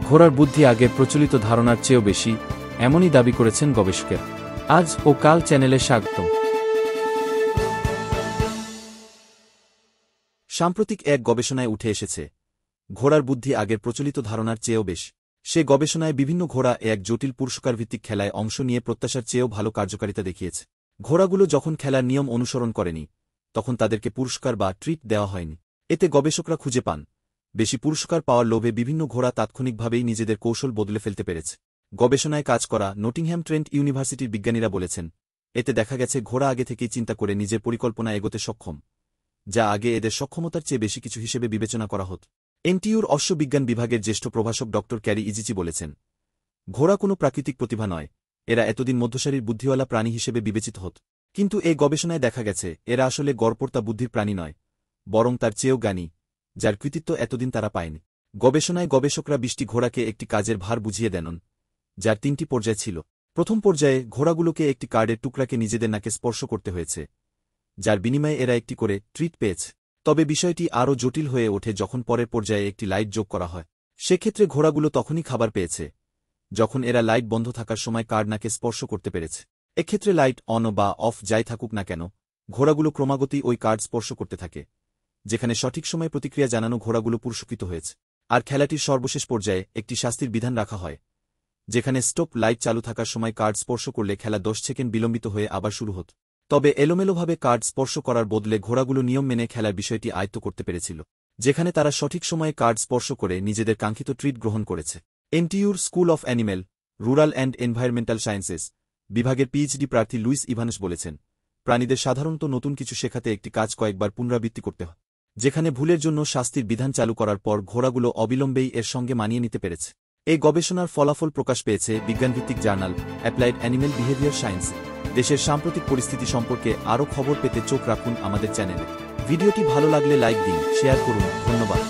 ঘোড়ার বুদ্ধি আগের প্রচলিত ধারণার চেয়েও বেশি, এমনই দাবি করেছেন গবেষকেরা। আজ ও কাল চ্যানেলে স্বাগতম। সাম্প্রতিক এক গবেষণায় উঠে এসেছে, ঘোড়ার বুদ্ধি আগের প্রচলিত ধারণার চেয়েও বেশ। সে গবেষণায় বিভিন্ন ঘোড়া এক জটিল পুরস্কারভিত্তিক খেলায় অংশ নিয়ে প্রত্যাশার চেয়েও ভালো কার্যকারিতা দেখিয়েছে। ঘোড়াগুলো যখন খেলার নিয়ম অনুসরণ করেনি, তখন তাদেরকে পুরস্কার বা ট্রিট দেওয়া হয়নি। এতে গবেষকরা খুঁজে পান, বেশি পুরস্কার পাওয়ার লোভে বিভিন্ন ঘোড়া তাৎক্ষণিকভাবেই নিজেদের কৌশল বদলে ফেলতে পেরেছে। গবেষণায় কাজ করা নটিংহ্যাম ট্রেন্ট ইউনিভার্সিটির বিজ্ঞানীরা বলেছেন, এতে দেখা গেছে ঘোড়া আগে থেকেই চিন্তা করে নিজের পরিকল্পনা এগোতে সক্ষম, যা আগে এদের সক্ষমতার চেয়ে বেশি কিছু হিসেবে বিবেচনা করা হতো। এনটিইউর অশ্ববিজ্ঞান বিভাগের জ্যেষ্ঠ প্রভাষক ড ক্যারি ইজিচি বলেছেন, ঘোড়া কোনো প্রাকৃতিক প্রতিভা নয়, এরা এতদিন মধ্যসারির বুদ্ধিওয়ালা প্রাণী হিসেবে বিবেচিত হত। কিন্তু এই গবেষণায় দেখা গেছে এরা আসলে গড়পড়তা বুদ্ধির প্রাণী নয়, বরং তার চেয়েও জ্ঞানী, যার কৃতিত্ব এতদিন তারা পায়নি। গবেষণায় গবেষকরা ২০টি ঘোড়াকে একটি কাজের ভার বুঝিয়ে দেন, যার ৩টি পর্যায় ছিল। প্রথম পর্যায়ে ঘোড়াগুলোকে একটি কার্ডের টুকরাকে নিজেদের নাকে স্পর্শ করতে হয়েছে, যার বিনিময়ে এরা একটি করে ট্রিট পেয়েছে। তবে বিষয়টি আরও জটিল হয়ে ওঠে যখন পরের পর্যায়ে একটি লাইট যোগ করা হয়। সেক্ষেত্রে ঘোড়াগুলো তখনই খাবার পেয়েছে যখন এরা লাইট বন্ধ থাকার সময় কার্ড নাকে স্পর্শ করতে পেরেছে। এক্ষেত্রে লাইট অন বা অফ যাই থাকুক না কেন, ঘোড়াগুলো ক্রমাগতই ওই কার্ড স্পর্শ করতে থাকে, যেখানে সঠিক সময়ে প্রতিক্রিয়া জানানো ঘোড়াগুলো পুরস্কৃত হয়েছে। আর খেলাটির সর্বশেষ পর্যায়ে একটি শাস্তির বিধান রাখা হয়, যেখানে স্টপ লাইট চালু থাকার সময় কার্ড স্পর্শ করলে খেলা 10 সেকেন্ড বিলম্বিত হয়ে আবার শুরু হত। তবে এলোমেলোভাবে কার্ড স্পর্শ করার বদলে ঘোড়াগুলো নিয়ম মেনে খেলার বিষয়টি আয়ত্ত করতে পেরেছিল, যেখানে তারা সঠিক সময়ে কার্ড স্পর্শ করে নিজেদের কাঙ্ক্ষিত ট্রিট গ্রহণ করেছে। এনটিইউর school of animal, rural and environmental sciences বিভাগের পিএইচডি প্রার্থী লুইস ইভানস বলেছেন, প্রাণীদের সাধারণত নতুন কিছু শেখাতে একটি কাজ কয়েকবার পুনরাবৃত্তি করতে হয়, যেখানে ভুলের জন্য শাস্তির বিধান চালু করার পর ঘোড়াগুলো অবিলম্বেই এর সঙ্গে মানিয়ে নিতে পেরেছে। এই গবেষণার ফলাফল প্রকাশ পেয়েছে বিজ্ঞানভিত্তিক journal Applied Animal Behaviour Science. দেশের সাম্প্রতিক পরিস্থিতি সম্পর্কে আরও খবর পেতে চোখ রাখুন আমাদের চ্যানেলে। ভিডিওটি ভালো লাগলে লাইক দিন, শেয়ার করুন। ধন্যবাদ।